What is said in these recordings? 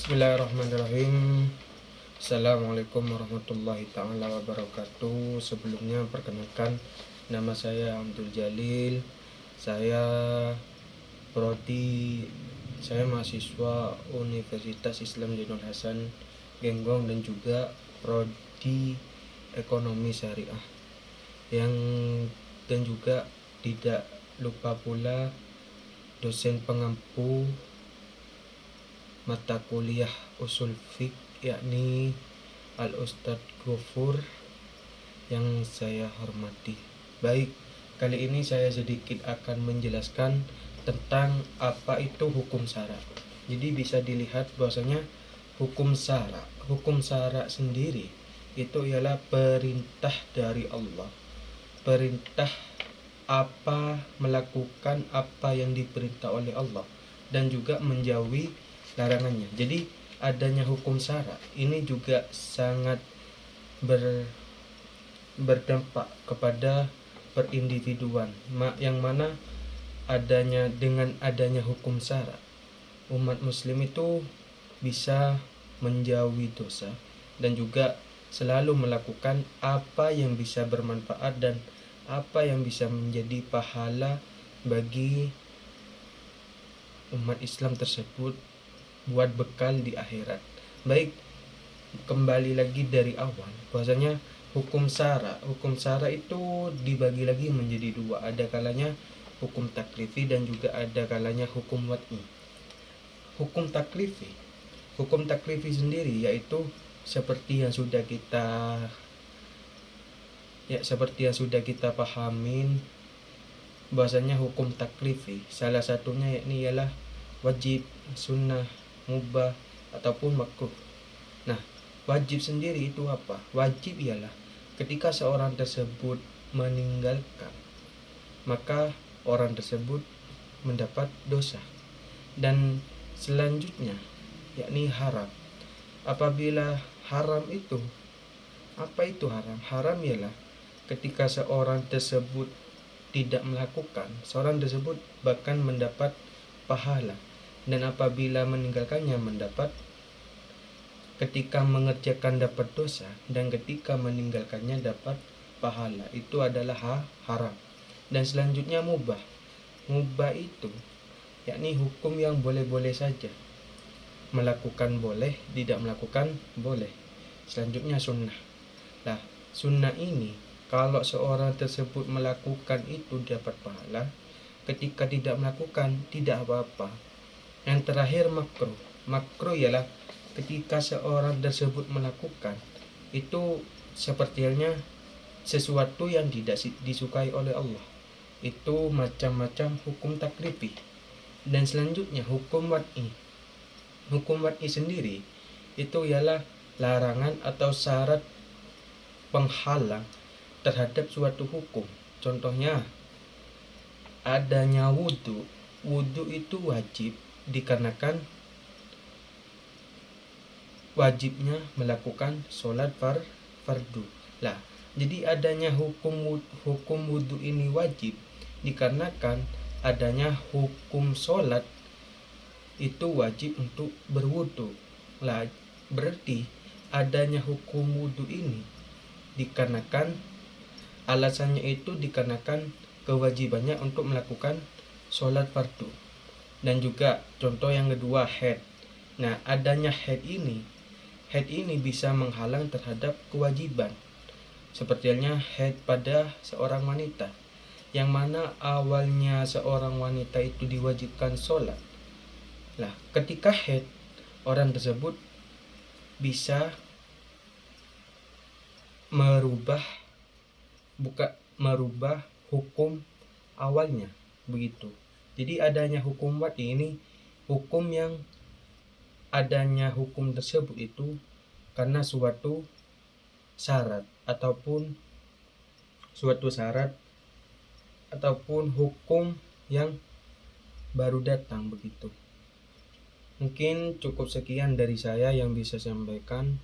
Bismillahirrahmanirrahim. Assalamualaikum warahmatullahi ta'ala wabarakatuh. Sebelumnya perkenalkan, nama saya Abdul Jalil. Saya prodi, saya mahasiswa Universitas Islam Zainul Hasan Genggong, dan juga prodi ekonomi syariah. Dan juga tidak lupa pula dosen pengampu mata kuliah usul fiqh, yakni Al-Ustadz Ghafur yang saya hormati. Baik, kali ini saya sedikit akan menjelaskan tentang apa itu hukum syara. Jadi bisa dilihat bahwasanya hukum syara sendiri itu ialah perintah dari Allah. Perintah melakukan apa yang diperintah oleh Allah dan juga menjauhi larangannya. Jadi adanya hukum syara ini juga sangat berdampak kepada perindividuan, yang mana dengan adanya hukum syara, umat muslim itu bisa menjauhi dosa dan juga selalu melakukan apa yang bisa bermanfaat dan apa yang bisa menjadi pahala bagi umat Islam tersebut buat bekal di akhirat. Baik, kembali lagi dari awal bahwasanya hukum syara itu dibagi lagi menjadi dua. Ada kalanya hukum taklifi dan juga ada kalanya hukum wad'i. Hukum taklifi sendiri yaitu seperti yang sudah kita pahamin, bahwasanya hukum taklifi salah satunya yakni ialah wajib, sunnah, mubah ataupun makruh. Nah, wajib sendiri itu apa? Wajib ialah ketika seorang tersebut meninggalkan, maka orang tersebut mendapat dosa. Dan selanjutnya yakni haram. Apabila haram itu, apa itu haram? Haram ialah ketika seorang tersebut tidak melakukan, seorang tersebut bahkan mendapat pahala, dan apabila meninggalkannya mendapat, ketika mengerjakan dapat dosa dan ketika meninggalkannya dapat pahala. Itu adalah haram. Dan selanjutnya mubah itu yakni hukum yang boleh-boleh saja, melakukan boleh, tidak melakukan boleh. Selanjutnya sunnah. Nah, sunnah ini kalau seorang tersebut melakukan itu dapat pahala, ketika tidak melakukan tidak apa-apa. Yang terakhir makruh ialah ketika seorang tersebut melakukan itu sepertinya sesuatu yang tidak disukai oleh Allah. Itu macam-macam hukum taklifi. Dan selanjutnya hukum wad'i sendiri itu ialah larangan atau syarat penghalang terhadap suatu hukum. Contohnya adanya wudhu itu wajib dikarenakan wajibnya melakukan sholat fardu. Lah, jadi adanya hukum wudhu ini wajib dikarenakan adanya hukum sholat itu wajib untuk berwudhu. Lah, berarti adanya hukum wudhu ini dikarenakan alasannya itu dikarenakan kewajibannya untuk melakukan sholat fardu. Dan juga contoh yang kedua, haid. Nah, adanya haid ini bisa menghalang terhadap kewajiban. Seperti halnya haid pada seorang wanita, yang mana awalnya seorang wanita itu diwajibkan sholat. Nah, ketika haid, orang tersebut bisa merubah hukum awalnya, begitu. Jadi adanya hukum wad'i ini hukum yang adanya hukum tersebut itu karena suatu syarat ataupun hukum yang baru datang, begitu. Mungkin cukup sekian dari saya yang bisa saya sampaikan.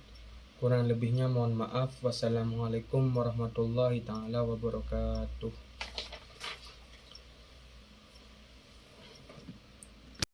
Kurang lebihnya mohon maaf. Wassalamualaikum warahmatullahi ta'ala wabarakatuh.